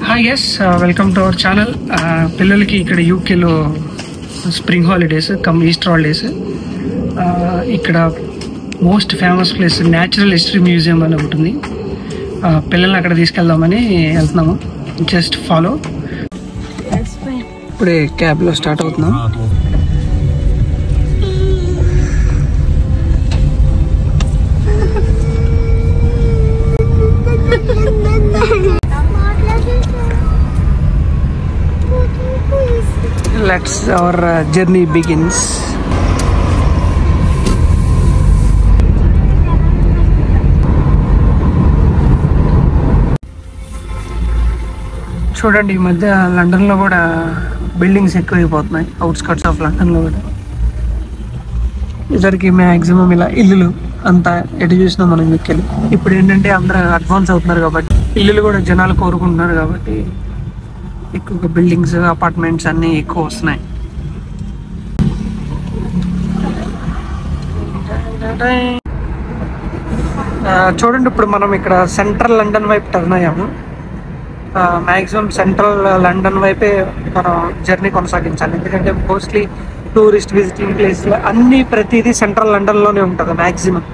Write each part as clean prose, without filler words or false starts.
Hi guys welcome to our channel. పిల్లలకి ఇక్కడ యూకేలో spring holidays cum Easter holidays. ఇక్కడ most famous place natural history museum అని ఉంటుంది. పిల్లల్ని అక్కడ తీసుకెళ్దామని వెళ్తున్నాము. Just follow. ఇప్పుడే క్యాబ్లో స్టార్ట్ అవుతున్నాం. Let's our journey begins. చూడండి, ఈ మధ్య లండన్లో కూడా బిల్డింగ్స్ ఎక్కువైపోతున్నాయి. అవుట్స్కట్స్ ఆఫ్ లండన్లో కూడా ఇద్దరికి మ్యాక్సిమం ఇలా ఇల్లులు అంతా ఎటు చూసినా మనం ఎక్కాలి. ఇప్పుడు ఏంటంటే అందరూ అడ్వాన్స్ అవుతున్నారు కాబట్టి ఇల్లులు కూడా జనాలు కోరుకుంటున్నారు కాబట్టి ఎక్కువగా బిల్డింగ్స్ అపార్ట్మెంట్స్ అన్నీ ఎక్కువ వస్తున్నాయి. చూడండి, ఇప్పుడు మనం ఇక్కడ సెంట్రల్ లండన్ వైపు టర్న్ అయ్యాము. మ్యాక్సిమం సెంట్రల్ లండన్ వైపే మనం జర్నీ కొనసాగించాలి. ఎందుకంటే మోస్ట్లీ టూరిస్ట్ విజిటింగ్ ప్లేస్లు అన్నీ ప్రతిదీ సెంట్రల్ లండన్లోనే ఉంటుంది మ్యాక్సిమం.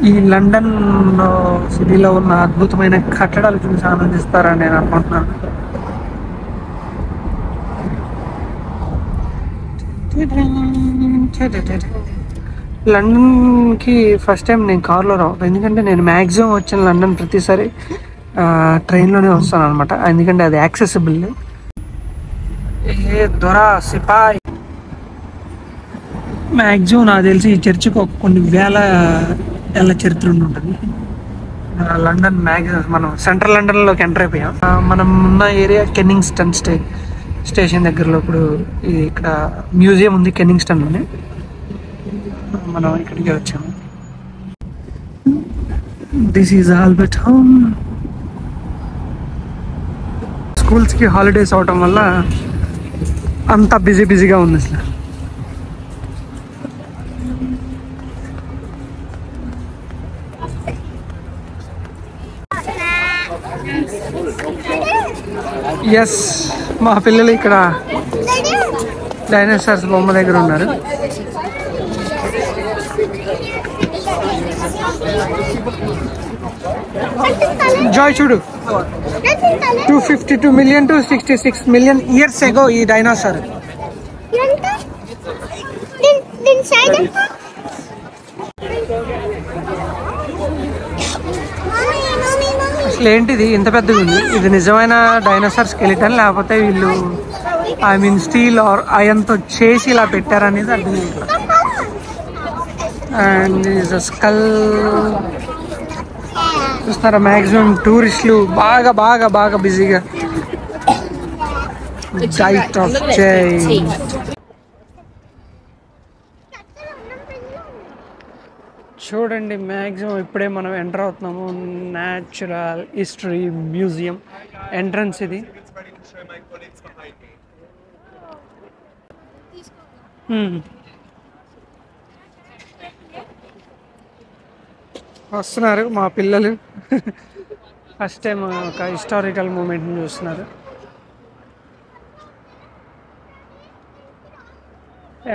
ఈ లండన్ సిటీలో ఉన్న అద్భుతమైన కట్టడాలు చూసి ఆనందిస్తారని నేను అనుకుంటున్నాను. లండన్కి ఫస్ట్ టైం నేను కార్లో రావడం, ఎందుకంటే నేను మ్యాక్సిమం వచ్చిన లండన్ ప్రతిసారి ట్రైన్లోనే వస్తాను అనమాట. ఎందుకంటే అది యాక్సెసిబుల్. ఏ దొరా సిపాయ్ మ్యాక్సిమం నాకు తెలిసి ఈ చర్చికి కొన్ని వేల ఏళ్ళ చరిత్ర ఉంటుంది. లండన్ మ్యాక్సిమం మనం సెంట్రల్ లండన్లోకి ఎంటర్ అయిపోయాం. మనం ఉన్న ఏరియా కెన్నింగ్స్టన్ స్టేషన్ దగ్గరలో. ఇప్పుడు ఇక్కడ మ్యూజియం ఉంది కెన్నింగ్స్టన్లోనే. మనం ఇక్కడికి వచ్చాము. This is Albert home. స్కూల్స్కి హాలిడేస్ అవటం వల్ల అంతా బిజీగా ఉంది అసలు. ఎస్, మా పిల్లలు ఇక్కడ డైనోసార్స్ బొమ్మ దగ్గర ఉన్నారు. జాయ్ చూడు, 252 million to 66 million years ago ఈ డైనోసార్. అసలు ఏంటిది ఇంత పెద్దగా ఉంది? ఇది నిజమైన డైనోసార్ స్కెలిటన్ లేకపోతే వీళ్ళు స్టీల్ ఆర్ ఐరన్తో చేసి ఇలా పెట్టారనేది అర్థం లేదు. అండ్ స్కల్ చూస్తారా, మ్యాక్సిమం టూరిస్టులు బాగా బాగా బాగా బిజీగా. GIET of chain. చూడండి, మ్యాక్సిమం ఇప్పుడే మనం ఎంటర్ అవుతున్నాము న్యాచురల్ హిస్టరీ మ్యూజియం ఎంట్రన్స్ ఇది. వస్తున్నారు మా పిల్లలు. ఫస్ట్ టైం ఒక హిస్టారికల్ మూమెంట్ని చూస్తున్నారు.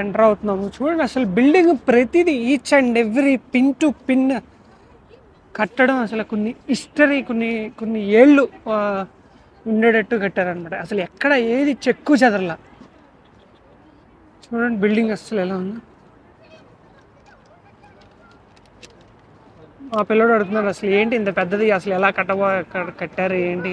ఎంటర్ అవుతున్నాము. చూడండి, అసలు బిల్డింగ్ ప్రతిదీ each and every pin to pin కట్టడం అసలు కొన్ని హిస్టరీ కొన్ని ఏళ్ళు ఉండేటట్టు కట్టారనమాట. అసలు ఎక్కడ ఏది చెక్కు చెదరలా. చూడండి బిల్డింగ్ అసలు ఎలా ఉందో. మా పిల్లడు అడుగుతున్నారు, అసలు ఏంటి ఇంత పెద్దది, అసలు ఎలా కట్టారు ఏంటి.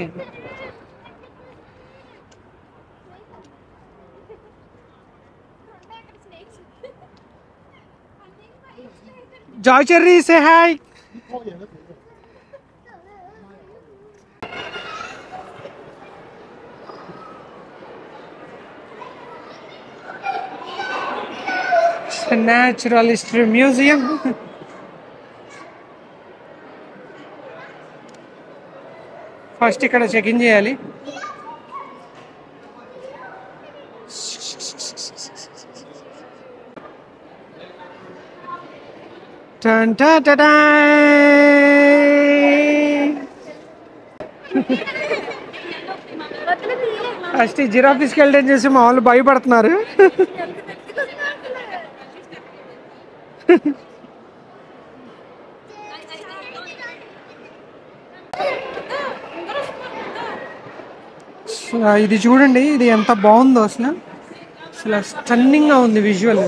Joy cherry, say hi. Natural history museum. First ఇక్కడ చెక్ ఇన్ చేయాలి. టన్ టన్ టన్ ఫస్ట్ ఈ జిరాఫ్ తీసుకెళ్ళడం చేసి మా వాళ్ళు భయపడుతున్నారు. ఇది చూడండి, ఇది ఎంత బాగుందో అసలు. అసలు స్టన్నింగ్ గా ఉంది విజువల్.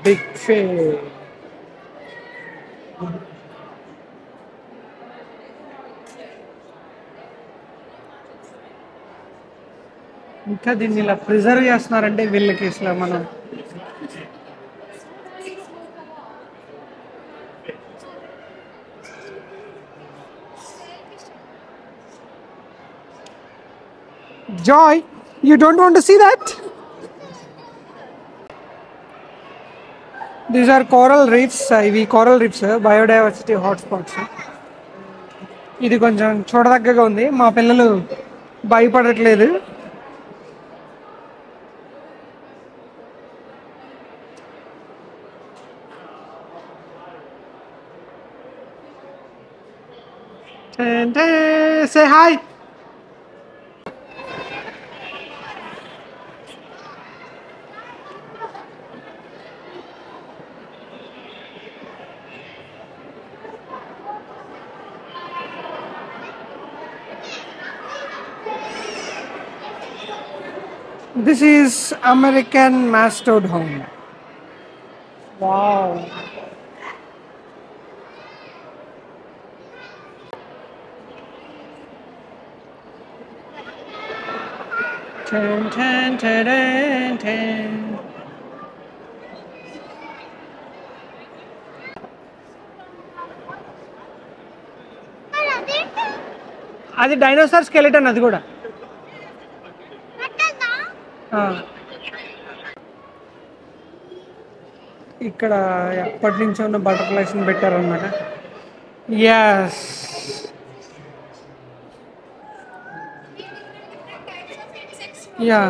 Big fish. ఇంకా దీన్ని ఇలా ప్రిజర్వ్ చేస్తున్నారంటే వీళ్ళకి అసలు మనం Joy, you don't want to see that? These are coral reefs. ఇవి coral reefs, biodiversity hotspots. ఇది కొంచెం చూడదగ్గగా ఉంది, మా పిల్లలు భయపడట్లేదు. Say hi. This is American mastodon. Wow. Ten, ten, ten, ten, ten. అది డైనోసార్ స్కెలిటన్, అది కూడా. ఇక్కడ ఎప్పటి నుంచో ఉన్న బటర్ఫ్లైస్ పెట్టారనమాట. Yes, yeah.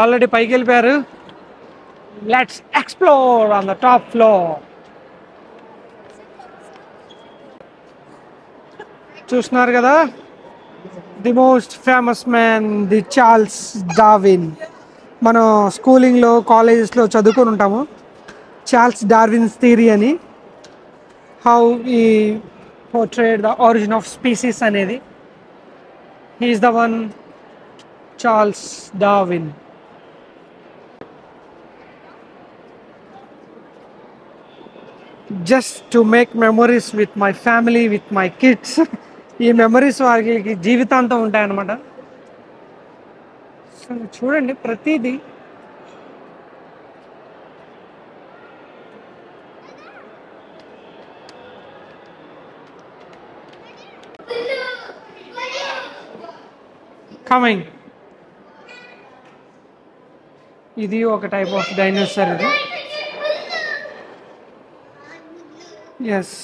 ఆల్రెడీ పైకి వెళ్ళిపోయారు. Let's explore on the top floor. చూస్తున్నారు కదా, the most famous man, the Charles Darwin. మనం స్కూలింగ్లో కాలేజెస్లో చదువుకొని ఉంటాము చార్ల్స్ డార్విన్స్ థియరీ అని. How he portrayed the origin of species అనేది. He is the one, Charles Darwin. Just to make memories with my family, with my kids. ఈ memories వారికి జీవితాంతం ఉంటాయన్నమాట. సో చూడండి ప్రతిదీ. కమింగ్. ఇది ఒక టైప్ ఆఫ్ డైనోసార్ ఇది. ఎస్,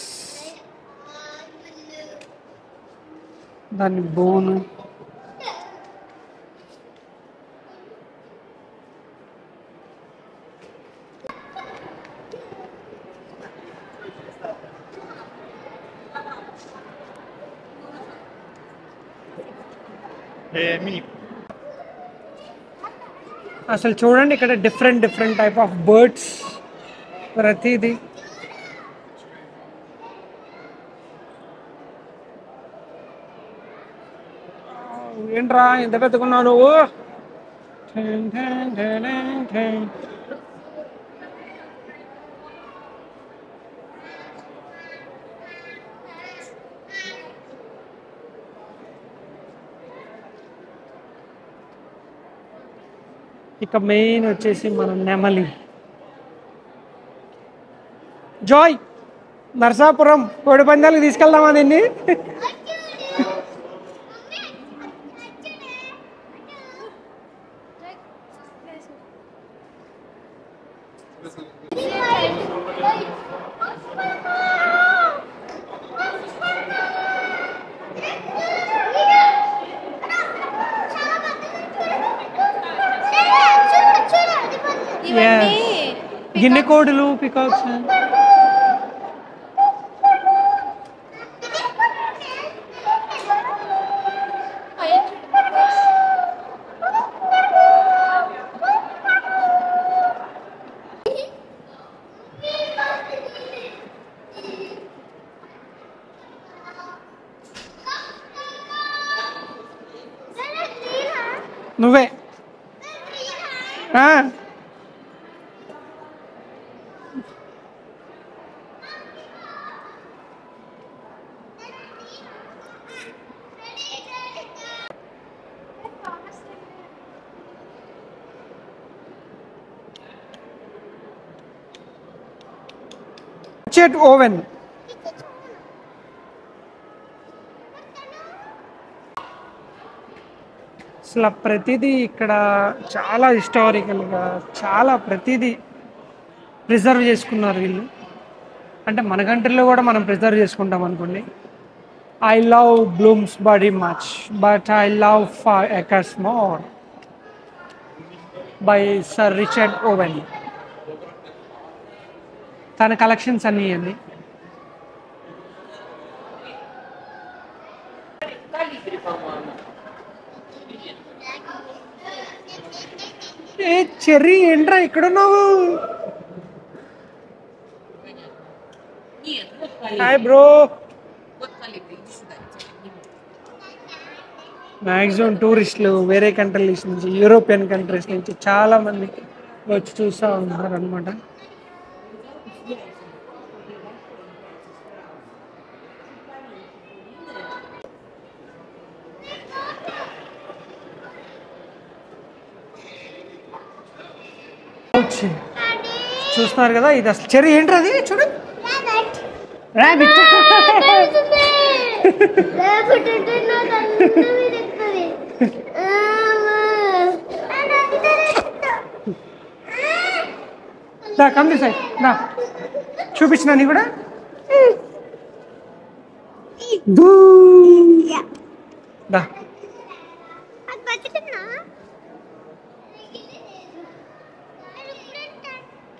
దాని బోను. అసలు చూడండి ఇక్కడ different different type of birds ప్రతిదీ. ఏంట్రా ఎంత పెద్దకున్నావు నువ్వు? ఇక మెయిన్ వచ్చేసి మన నెమలి. జాయ్, నరసాపురం కోడి పందాలకు తీసుకెళ్దామా దీన్ని? గిన్నె కోడులు, పికాక్స్. నువ్వే ఓవెన్. అసలు ప్రతిదీ ఇక్కడ చాలా హిస్టారికల్గా చాలా ప్రతిదీ ప్రిజర్వ్ చేసుకున్నారు వీళ్ళు. అంటే మన కంట్రీలో కూడా మనం ప్రిజర్వ్ చేసుకుంటాం అనుకోండి. I love Bloomsbury much but I love acres more by sir Richard Owen. తన కలెక్షన్స్ అన్నీ అండి. ఏ చెర్రీ ఏంట్రా ఇక్కడున్నావు? Hi bro. మ్యాక్సిమం టూరిస్టులు వేరే కంట్రీస్ నుంచి, యూరోపియన్ కంట్రీస్ నుంచి చాలా మంది వచ్చి చూస్తూ ఉన్నారు అనమాట. చూస్తున్నారు కదా, ఇది అసలు చెర్రీ ఏంట్రా అది చూడు. రాబిట్. దా కమ్ సైడ్ దా, చూపించిన నీ కూడా. దా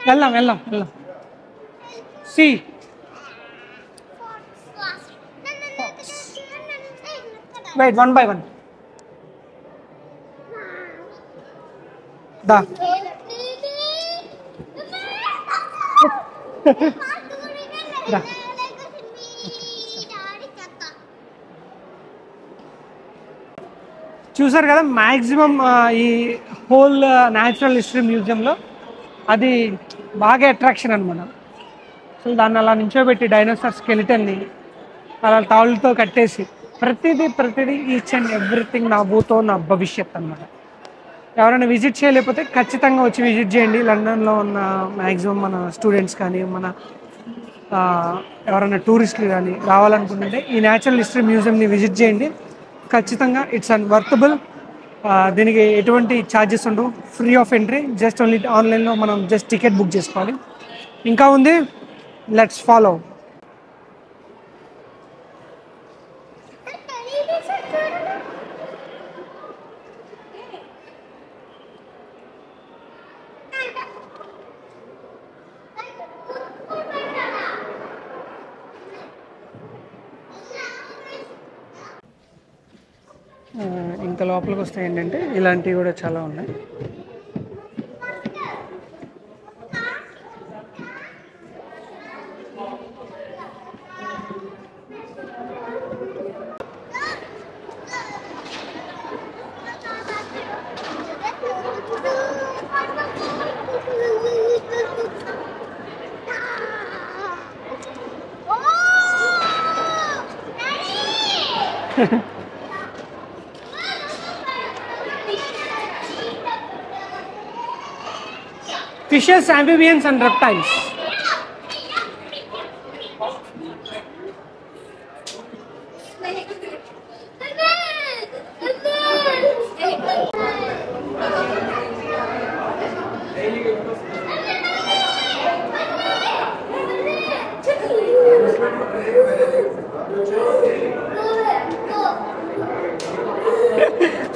వెళ్దాం వెళ్దాం వెళ్దాం. See wait, 1 by 1. దా దా. చూసారు కదా, మ్యాక్సిమం ఈ హోల్ న్యాచురల్ హిస్టరీ మ్యూజియంలో అది బాగా అట్రాక్షన్ అనమాట. అసలు దాన్ని అలా నించోబెట్టి డైనోసార్ స్కెలిటన్ని అలా తాళ్ళతో కట్టేసి ప్రతిదీ ఈచ్ అండ్ ఎవ్రీథింగ్ నా భూతో నా భవిష్యత్ అనమాట. ఎవరైనా విజిట్ చేయలేకపోతే ఖచ్చితంగా వచ్చి విజిట్ చేయండి. లండన్లో ఉన్న మ్యాక్సిమం మన స్టూడెంట్స్ కానీ, మన ఎవరైనా టూరిస్టులు కానీ రావాలనుకుంటుంటే ఈ న్యాచురల్ హిస్టరీ మ్యూజియంని విజిట్ చేయండి. ఖచ్చితంగా ఇట్స్ అన్ వర్తబుల్. దీనికి ఎటువంటి ఛార్జెస్ ఉండవు, free of entry. Just only ఆన్లైన్లో మనం జస్ట్ టికెట్ బుక్ చేసుకోవాలి. ఇంకా ఉంది, లెట్స్ ఫాలో. ఇంకా లోపలికి వస్తే ఏంటంటే ఇలాంటివి కూడా చాలా ఉన్నాయి. Fishes, amphibians and reptiles.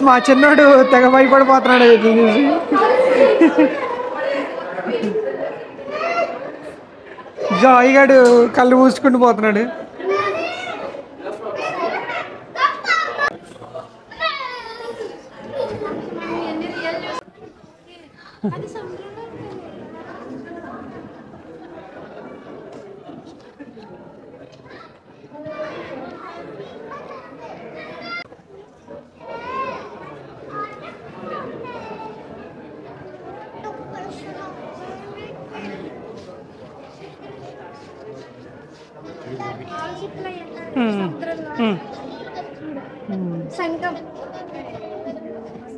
మా చిన్నోడు తెగ భయపడిపోతున్నాడు చూసి. అయ్యగాడు కళ్ళు మూసుకుంటూ పోతున్నాడు.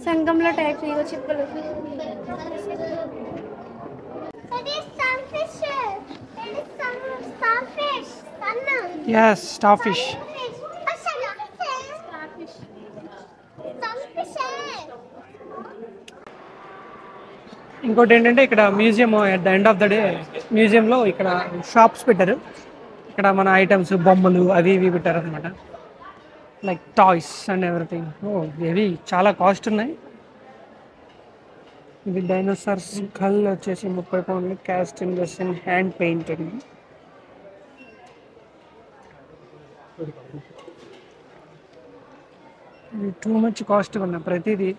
సంగంలో టైప్స్ ఇగో చిప్పలు. yes starfish ఇంకోటి ఏంటంటే ఇక్కడ museum at the end of the day మ్యూజియంలో ఇక్కడ షాప్స్ పెట్టారు. ఇక్కడ మన ఐటమ్స్ బొమ్మలు అవి ఇవి పెట్టారు అనమాట. Like toys and everything. ఇవి చాలా కాస్ట్ ఉన్నాయి. ఇది డైనోసార్స్ కల్ వచ్చేసి 30 పౌండ్లు. Cast in hand painted. Too much cost ఉన్నాయి ప్రతిదీ.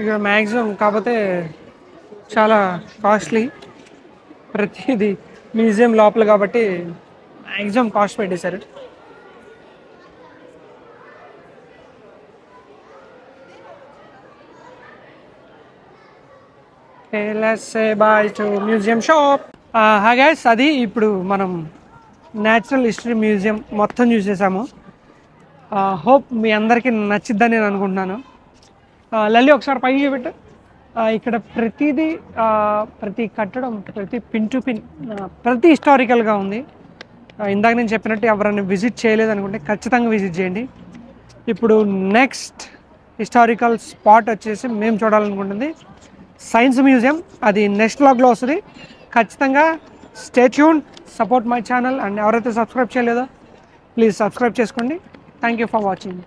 ఇక మ్యాక్సిమం కాకపోతే చాలా కాస్ట్లీ ప్రతిదీ. మ్యూజియం లోపల కాబట్టి మ్యాక్సిమం కాస్ట్ పెట్టేశారు. Let's say bye to museum shop. Hi guys, అది ఇప్పుడు మనం న్యాచురల్ హిస్టరీ మ్యూజియం మొత్తం చూసేసాము. హోప్ మీ అందరికీ నచ్చిద్దని నేను అనుకుంటున్నాను. లల్లి ఒకసారి పైకి చూపెట్టు. ఇక్కడ ప్రతిదీ ప్రతి కట్టడం ప్రతి పిన్ టు పిన్ ప్రతి హిస్టారికల్గా ఉంది. ఇందాక నేను చెప్పినట్టు ఎవరైనా విజిట్ చేయలేదు అనుకుంటే ఖచ్చితంగా విజిట్ చేయండి. ఇప్పుడు నెక్స్ట్ హిస్టారికల్ స్పాట్ వచ్చేసి మేము చూడాలనుకుంటుంది సైన్స్ మ్యూజియం. అది నెక్స్ట్ వ్లాగ్లో వస్తుంది. ఖచ్చితంగా stay tune, support my channel. And ఎవరైతే సబ్స్క్రైబ్ చేయలేదో ప్లీజ్ సబ్స్క్రైబ్ చేసుకోండి. Thank you for watching.